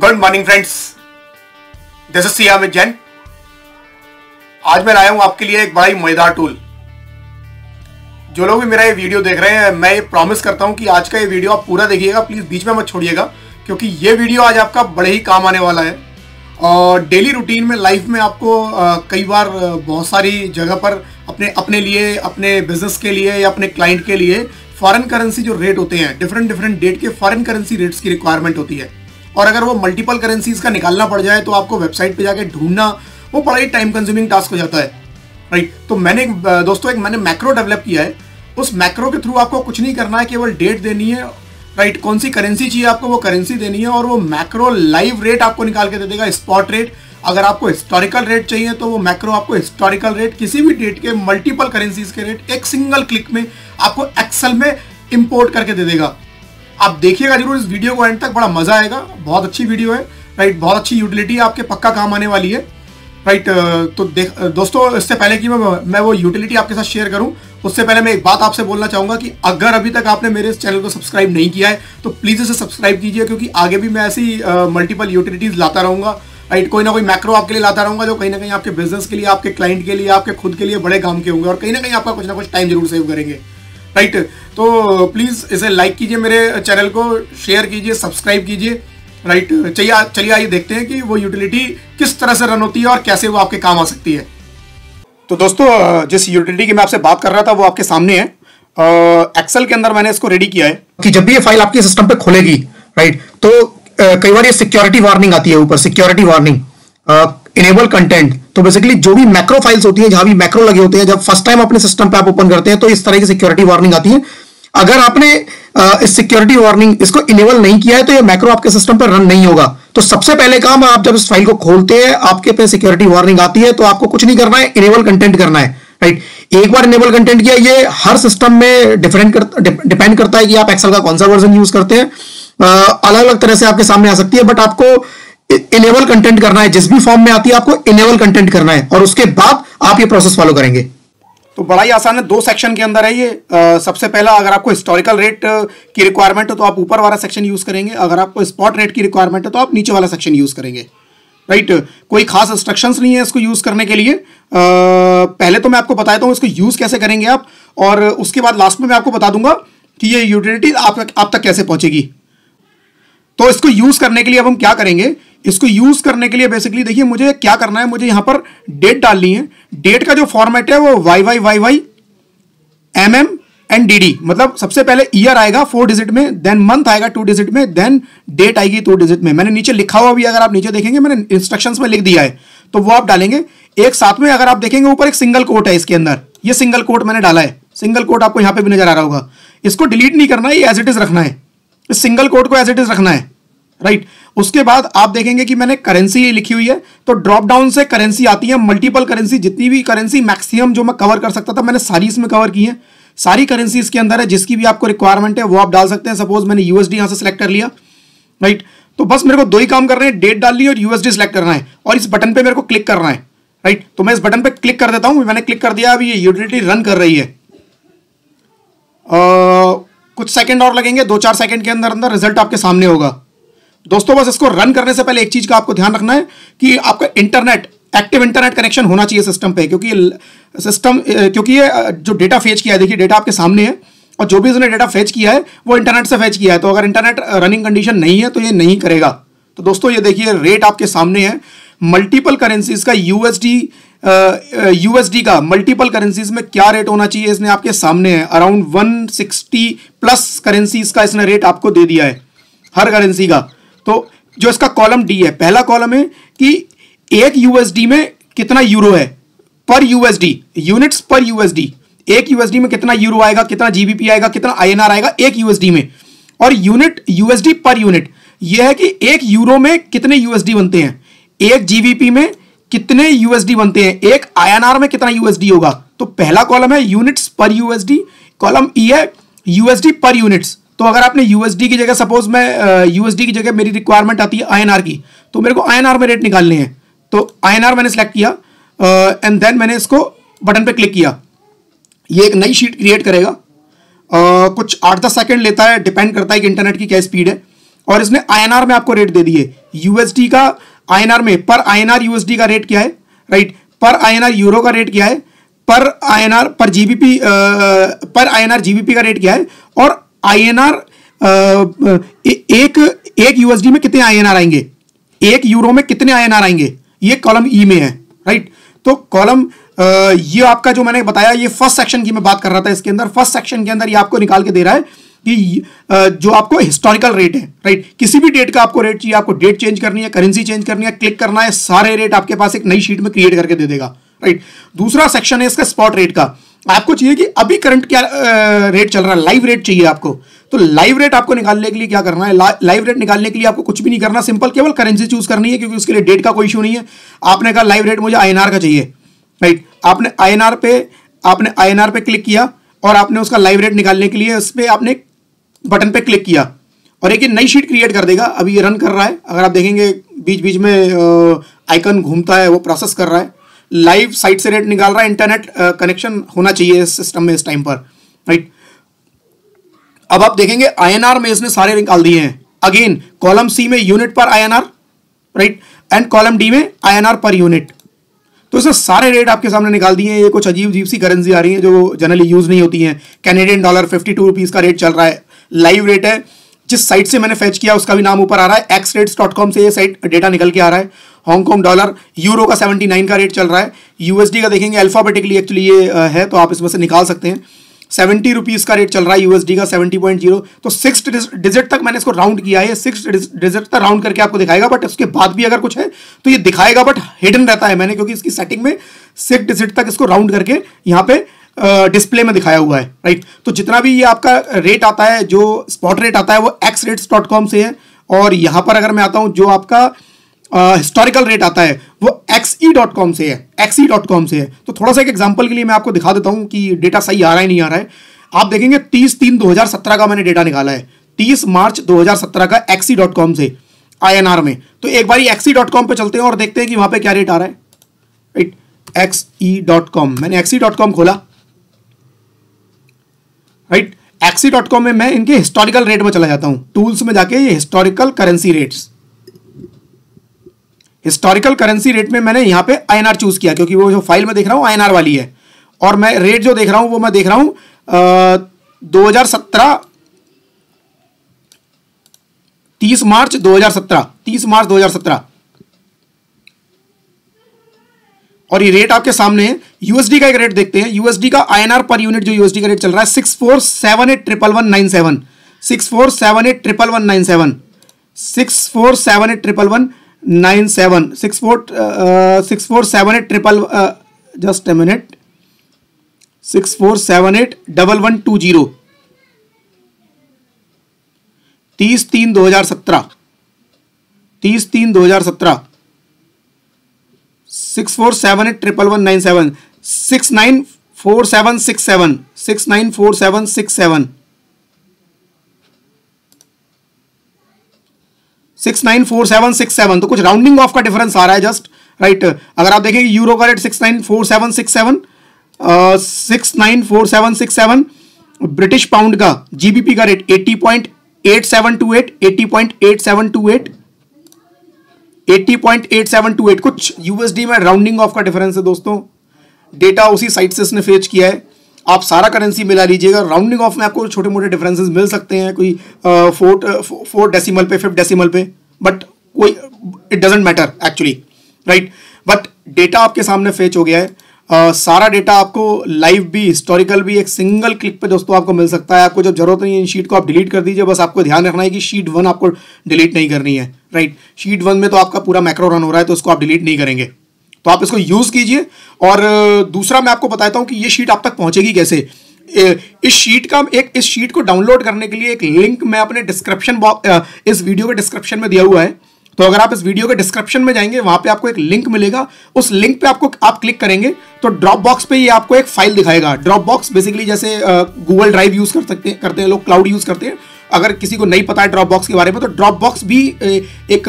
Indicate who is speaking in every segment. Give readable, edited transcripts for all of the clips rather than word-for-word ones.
Speaker 1: Good morning friends, this is Siya Amit Jain. आज मैं लाया हूं आपके लिए एक बड़ा ही मजेदार टूल। जो लोग भी मेरा ये वीडियो देख रहे हैं, मैं ये प्रॉमिस करता हूं कि आज का ये वीडियो आप पूरा देखिएगा, प्लीज बीच में मत छोड़िएगा, क्योंकि ये वीडियो आज आपका बड़े ही काम आने वाला है। और डेली रूटीन में, लाइफ में आपको कई बार बहुत सारी जगह पर अपने लिए, अपने बिजनेस के लिए या अपने क्लाइंट के लिए फॉरेन करेंसी जो रेट होते हैं, डिफरेंट डेट के फॉरेन करेंसी रेट्स की रिक्वायरमेंट होती है। और अगर वो मल्टीपल करेंसीज का निकालना पड़ जाए तो आपको वेबसाइट पे जाके ढूंढना वो बड़ा ही टाइम कंज्यूमिंग टास्क हो जाता है, राइट। तो मैंने दोस्तों मैंने मैक्रो डेवलप किया है। उस मैक्रो के थ्रू आपको कुछ नहीं करना है, केवल डेट देनी है, राइट। कौन सी करेंसी चाहिए आपको, वो करेंसी देनी है और वो मैक्रो लाइव रेट आपको निकाल के दे देगा, स्पॉट रेट। अगर आपको हिस्टोरिकल रेट चाहिए तो वो मैक्रो आपको हिस्टोरिकल रेट, किसी भी डेट के मल्टीपल करेंसीज के रेट एक सिंगल क्लिक में आपको एक्सेल में इंपोर्ट करके दे देगा। आप देखिएगा जरूर इस वीडियो को एंड तक, बड़ा मजा आएगा। बहुत अच्छी वीडियो है, राइट। बहुत अच्छी यूटिलिटी आपके पक्का काम आने वाली है, राइट। तो दोस्तों, इससे पहले कि मैं वो यूटिलिटी आपके साथ शेयर करूं, उससे पहले मैं एक बात आपसे बोलना चाहूंगा कि अगर अभी तक आपने मेरे इस चैनल को सब्सक्राइब नहीं किया है तो प्लीज इसे सब्सक्राइब कीजिए, क्योंकि आगे भी मैं ऐसी मल्टीपल यूटिलिटीज लाता रहूंगा, राइट। कोई ना कोई मैक्रो आपके लिए लाता रहूंगा जो कहीं ना कहीं आपके बिजनेस के लिए, आपके क्लाइंट के लिए, आपके खुद के लिए बड़े काम के होंगे और कहीं ना कहीं आपका कुछ ना कुछ टाइम जरूर सेव करेंगे, राइट। तो प्लीज इसे लाइक कीजिए, मेरे चैनल को शेयर कीजिए, सब्सक्राइब कीजिए, राइट। चलिए आइए देखते हैं कि वो यूटिलिटी किस तरह से रन होती है और कैसे वो आपके काम आ सकती है। तो दोस्तों, जिस यूटिलिटी की मैं आपसे बात कर रहा था वो आपके सामने है। एक्सेल के अंदर मैंने इसको रेडी किया है कि जब भी ये फाइल आपके सिस्टम पे खुलेगी, राइट, तो कई बार ये सिक्योरिटी वार्निंग आती है ऊपर, सिक्योरिटी वार्निंग, इनेबल कंटेंट। तो बेसिकली जो भी मैक्रो फाइल्स होती हैं, जहां भी मैक्रो लगे होते हैं, जब फर्स्ट टाइम अपने सिस्टम पे आप ओपन करते हैं तो इस तरह की सिक्योरिटी वार्निंग आती है। अगर आपने इस सिक्योरिटी वार्निंग इसको इनेबल नहीं किया है तो ये मैक्रो आपके सिस्टम पर रन नहीं होगा। तो सबसे पहले काम, आप जब इस फाइल को खोलते हैं, आपके पे सिक्योरिटी वार्निंग आती है तो आपको कुछ नहीं करना है, इनेबल कंटेंट करना है, राइट। एक बार इनेबल कंटेंट किया, ये हर सिस्टम में डिपेंड करता है कि आप एक्सेल का कौन सा वर्जन यूज करते हैं। अलग अलग तरह से आपके सामने आ सकती है, बट आपको इनेबल कंटेंट करना है। जिस भी फॉर्म में आती है आपको इनेबल कंटेंट करना है और उसके बाद आप ये प्रोसेस फॉलो करेंगे। तो बड़ा ही आसान है, 2 सेक्शन के अंदर है ये। सबसे पहला, अगर आपको हिस्टोरिकल रेट की रिक्वायरमेंट है तो आप ऊपर वाला सेक्शन यूज करेंगे, अगर आपको स्पॉट रेट की रिक्वायरमेंट है तो आप नीचे वाला सेक्शन यूज करेंगे, राइट। कोई खास इंस्ट्रक्शंस नहीं है इसको यूज करने के लिए। पहले तो मैं आपको बताता हूँ इसको यूज कैसे करेंगे आप, और उसके बाद लास्ट में मैं आपको बता दूंगा कि ये यूटिलिटी आप तक कैसे पहुंचेगी। तो इसको यूज करने के लिए अब हम क्या करेंगे, इसको यूज करने के लिए बेसिकली देखिए मुझे क्या करना है, मुझे यहां पर डेट डालनी है। डेट का जो फॉर्मेट है वो YYYY MM एंड DD, मतलब सबसे पहले ईयर आएगा 4 डिजिट में, देन मंथ आएगा 2 डिजिट में, देन डेट आएगी 2 डिजिट में। मैंने नीचे लिखा हुआ भी, अगर आप नीचे देखेंगे मैंने इंस्ट्रक्शंस में लिख दिया है, तो वो आप डालेंगे। एक साथ में अगर आप देखेंगे ऊपर एक सिंगल कोट है इसके अंदर, ये सिंगल कोट मैंने डाला है। सिंगल कोट आपको यहां पर भी नजर आ रहा होगा, इसको डिलीट नहीं करना है, ये एज इट इज रखना है, इस सिंगल कोट को एज इट इज रखना है, राइट। उसके बाद आप देखेंगे कि मैंने करेंसी लिखी हुई है, तो ड्रॉप डाउन से करेंसी आती है, मल्टीपल करेंसी, जितनी भी करेंसी मैक्सिमम जो मैं कवर कर सकता था मैंने सारी इसमें कवर की है। सारी करेंसी इसके अंदर है, जिसकी भी आपको रिक्वायरमेंट है वो आप डाल सकते हैं। सपोज मैंने USD यहां से सिलेक्ट कर लिया, राइट। तो बस मेरे को 2 ही काम करने हैं, डेट डालनी है और USD सिलेक्ट करना है, और इस बटन पे मेरे को क्लिक करना है, राइट। तो मैं इस बटन पे क्लिक कर देता हूं, मैंने क्लिक कर दिया, अभी ये यूटिलिटी रन कर रही है। कुछ सेकंड और लगेंगे, 2-4 सेकंड के अंदर अंदर रिजल्ट आपके सामने होगा। दोस्तों, बस इसको रन करने से पहले एक चीज का आपको ध्यान रखना है कि आपका इंटरनेट, एक्टिव इंटरनेट कनेक्शन होना चाहिए सिस्टम पे, क्योंकि ये जो डेटा फेच किया है, देखिए डेटा आपके सामने है, और जो भी उसने डेटा फेच किया है वो इंटरनेट से फेच किया है। तो अगर इंटरनेट रनिंग कंडीशन नहीं है तो ये नहीं करेगा। तो दोस्तों, ये देखिए रेट आपके सामने है, मल्टीपल करेंसीज का USD का मल्टीपल करेंसीज में क्या रेट होना चाहिए इसने आपके सामने है। अराउंड 160+ करेंसीज का इसने रेट आपको दे दिया है हर करेंसी का। तो जो इसका कॉलम D है, पहला कॉलम है कि एक USD में कितना यूरो है पर USD, यूनिट्स पर USD। एक USD में कितना यूरो आएगा, कितना GBP आएगा, कितना INR आएगा एक USD में, और यूनिट USD पर यूनिट, यह है कि एक यूरो में कितने USD बनते हैं, एक GBP में कितने USD बनते हैं, एक INR में कितना USD होगा। तो पहला कॉलम है यूनिट्स पर USD, कॉलम E है USD पर यूनिट्स। तो अगर आपने USD की जगह, सपोज मैं USD की जगह मेरी रिक्वायरमेंट आती है INR की, तो मेरे को INR में रेट निकालने हैं, तो INR मैंने सेलेक्ट किया एंड देन मैंने इसको बटन पे क्लिक किया, ये एक नई शीट क्रिएट करेगा। कुछ 8-10 सेकंड लेता है, डिपेंड करता है कि इंटरनेट की क्या स्पीड है। और इसने INR में आपको रेट दे दिए। USD का INR में, पर INR USD का रेट क्या है, राइट, पर INR यूरो का रेट क्या है, पर INR पर GBP पर INR GBP का रेट क्या है, और INR एक USD में कितने INR आएंगे, एक यूरो में कितने INR आएंगे, ये कॉलम ई में है, राइट। तो कॉलम ये आपका जो मैंने बताया, ये फर्स्ट सेक्शन की मैं बात कर रहा था, इसके अंदर फर्स्ट सेक्शन के अंदर ये आपको निकाल के दे रहा है कि जो आपको हिस्टोरिकल रेट है, राइट, किसी भी डेट का आपको रेट चाहिए, आपको डेट चेंज करनी है, करेंसी चेंज करनी है, क्लिक करना है, सारे रेट आपके पास एक नई शीट में क्रिएट करके दे देगा, राइट। दूसरा सेक्शन है इसका स्पॉट रेट का। आपको चाहिए कि अभी करंट क्या रेट चल रहा है, लाइव रेट चाहिए आपको। तो लाइव रेट आपको निकालने के लिए क्या करना है, लाइव रेट निकालने के लिए आपको कुछ भी नहीं करना, सिंपल केवल करेंसी चूज करनी है, क्योंकि उसके लिए डेट का कोई इशू नहीं है। आपने कहा लाइव रेट मुझे INR का चाहिए, राइट, आपने INR पे क्लिक किया और आपने उसका लाइव रेट निकालने के लिए उस पर आपने बटन पे क्लिक किया और एक नई शीट क्रिएट कर देगा। अभी ये रन कर रहा है, अगर आप देखेंगे बीच बीच में आइकन घूमता है, वो प्रोसेस कर रहा है, लाइव साइट से रेट निकाल रहा है। इंटरनेट कनेक्शन होना चाहिए इस सिस्टम में इस टाइम पर, राइट। अब आप देखेंगे INR में इसने सारे निकाल दिए हैं। अगेन कॉलम सी में यूनिट पर INR, right, and column D में INR पर यूनिट। तो इसने सारे रेट आपके सामने निकाल दिए हैं। ये कुछ अजीब अजीब सी करेंसी आ रही है जो जनरली यूज नहीं होती हैं। कैनेडियन डॉलर 52 रुपीज का रेट चल रहा है, लाइव रेट है। जिस साइट से मैंने फेच किया उसका भी नाम ऊपर आ रहा है, xrates.com से ये साइट डेटा निकल के आ रहा है। हांगकांग डॉलर, यूरो का 79 का रेट चल रहा है। USD का देखेंगे अल्फाबेटिकली एक्चुअली ये है, तो आप इसमें से निकाल सकते हैं। 70 रुपीज का रेट चल रहा है, USD का 70.0। तो 6 डिजिट तक मैंने इसको राउंड किया है, 6 डिजिट तक राउंड करके आपको दिखाएगा, बट उसके बाद भी अगर कुछ है तो ये दिखाएगा, बट हिडन रहता है मैंने, क्योंकि इसकी सेटिंग में 6 डिजिट तक इसको राउंड करके यहाँ पे डिस्प्ले में दिखाया हुआ है, राइट। तो जितना भी ये आपका रेट आता है, जो स्पॉट रेट आता है, वो xrates.com से है। और यहाँ पर अगर मैं आता हूँ, जो आपका हिस्टोरिकल रेट आता है वो xe.com से है, xe.com से है। तो थोड़ा सा एक एग्जांपल के लिए मैं आपको दिखा देता हूँ कि डेटा सही आ रहा है नहीं आ रहा है। आप देखेंगे 30/3/2017 का मैंने डेटा निकाला है, 30 मार्च 2017 का xe.com से INR में। तो एक बार xe.com पे चलते हैं और देखते हैं कि वहां पे क्या रेट आ रहा है, राइट। xe.com, मैंने xe.com खोला, राइट। xe.com में मैं इनके हिस्टोरिकल रेट में चला जाता हूं, टूल्स में जाके ये historical currency rates, historical currency rate में मैंने यहां पे INR चूज किया, क्योंकि वो जो फाइल में देख रहा हूं INR वाली है। और मैं रेट जो देख रहा हूं वो मैं देख रहा हूं 2017, 30 मार्च 2017। और ये रेट आपके सामने है। USD का एक रेट देखते हैं, USD का INR पर यूनिट जो USD का रेट चल रहा है 64781197, 64781197, 64781197, 6478 जस्ट अ मिनट, 64781120, 30/3/2017, 30/3/2017, 64781197, 694767, 694767, 694767। तो कुछ राउंडिंग ऑफ का डिफरेंस आ रहा है जस्ट, राइट। अगर आप देखेंगे यूरो का रेट 694767, 694767, ब्रिटिश पाउंड का, GBP का रेट 80.8728, 80.8728, 80.8728। कुछ USD में राउंडिंग ऑफ का डिफरेंस है दोस्तों। डेटा उसी साइट से इसने फेच किया है। आप सारा करेंसी मिला लीजिएगा, राउंडिंग ऑफ में आपको छोटे मोटे डिफरेंसेस मिल सकते हैं, कोई 4 डेसिमल पे, 5 डेसिमल पे, बट कोई it doesn't matter actually, right. But data आपके सामने फेच हो गया है। सारा डेटा आपको लाइव भी हिस्टोरिकल भी एक सिंगल क्लिक पे दोस्तों आपको मिल सकता है। आपको जब जरूरत नहीं है इन शीट को आप डिलीट कर दीजिए, बस आपको ध्यान रखना है कि शीट 1 आपको डिलीट नहीं करनी है, राइट। शीट 1 में तो आपका पूरा मैक्रो रन हो रहा है, तो उसको आप डिलीट नहीं करेंगे, तो आप इसको यूज कीजिए। और दूसरा मैं आपको बताता हूं कि ये शीट आप तक पहुंचेगी कैसे। इस शीट को डाउनलोड करने के लिए एक लिंक मैं अपने डिस्क्रिप्शन बॉक्स, इस वीडियो के डिस्क्रिप्शन में दिया हुआ है। तो अगर आप इस वीडियो के डिस्क्रिप्शन में जाएंगे, वहां पे आपको एक लिंक मिलेगा, उस लिंक पे आप क्लिक करेंगे तो ड्रॉप बॉक्स पे ये आपको एक फाइल दिखाएगा। ड्रॉप बॉक्स बेसिकली जैसे गूगल ड्राइव यूज करते हैं लोग, क्लाउड यूज करते हैं। अगर किसी को नहीं पता है ड्रॉप बॉक्स के बारे में, तो ड्रॉप बॉक्स भी एक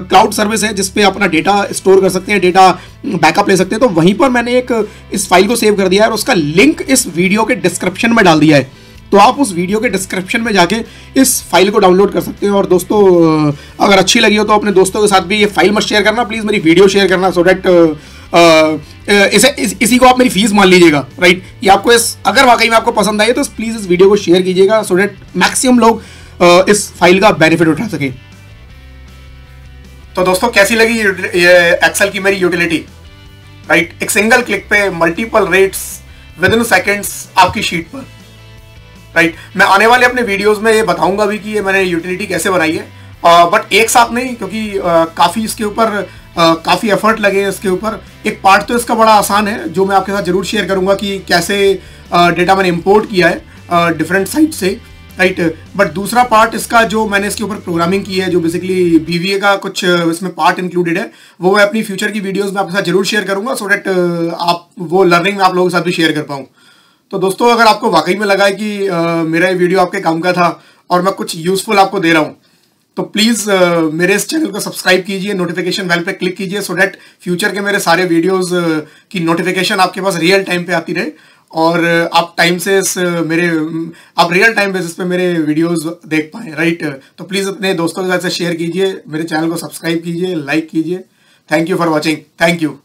Speaker 1: क्लाउड सर्विस है जिसपे अपना डेटा स्टोर कर सकते हैं, डेटा बैकअप ले सकते हैं। तो वहीं पर मैंने इस फाइल को सेव कर दिया है और उसका लिंक इस वीडियो के डिस्क्रिप्शन में डाल दिया है। तो आप उस वीडियो के डिस्क्रिप्शन में जाके इस फाइल को डाउनलोड कर सकते हैं। और दोस्तों अगर अच्छी लगी हो तो अपने दोस्तों के साथ भी ये फाइल मत शेयर करना, प्लीज़ मेरी वीडियो शेयर करना, सो डैट इसी को आप मेरी फीस मान लीजिएगा, राइट। ये आपको अगर वाकई में आपको पसंद आई तो प्लीज़ इस वीडियो को शेयर कीजिएगा, सो डैट मैक्सिमम लोग इस फाइल का बेनिफिट उठा सके। तो दोस्तों कैसी लगी ये एक्सेल की मेरी यूटिलिटी, राइट। एक सिंगल क्लिक पे multiple rates with in seconds आपकी शीट पर, राइट। मैं आने वाले अपने वीडियोस में ये बताऊंगा भी कि ये मैंने यूटिलिटी कैसे बनाई है, बट एक साथ नहीं, क्योंकि काफ़ी इसके ऊपर काफ़ी एफर्ट लगे इसके ऊपर। एक पार्ट तो इसका बड़ा आसान है जो मैं आपके साथ जरूर शेयर करूंगा कि कैसे डेटा मैंने इंपोर्ट किया है डिफरेंट साइट से, राइट। बट दूसरा पार्ट इसका जो मैंने इसके ऊपर प्रोग्रामिंग की है, जो बेसिकली बीवीए का कुछ इसमें पार्ट इंक्लूडेड है, वो मैं अपनी फ्यूचर की वीडियोस में आपके साथ जरूर शेयर करूंगा, सो डैट आप वो लर्निंग में आप लोगों के साथ भी शेयर कर पाऊँ। तो दोस्तों अगर आपको वाकई में लगा है कि मेरा ये वीडियो आपके काम का था और मैं कुछ यूजफुल आपको दे रहा हूँ, तो प्लीज़ मेरे इस चैनल को सब्सक्राइब कीजिए, नोटिफिकेशन बेल पे क्लिक कीजिए, सो डैट फ्यूचर के मेरे सारे वीडियोस की नोटिफिकेशन आपके पास रियल टाइम पे आती रहे और आप रियल टाइम बेसिस पे मेरे वीडियोस देख पाएँ, राइट। तो प्लीज़ अपने दोस्तों के साथ शेयर कीजिए, मेरे चैनल को सब्सक्राइब कीजिए, लाइक कीजिए। Thank you for watching, thank you.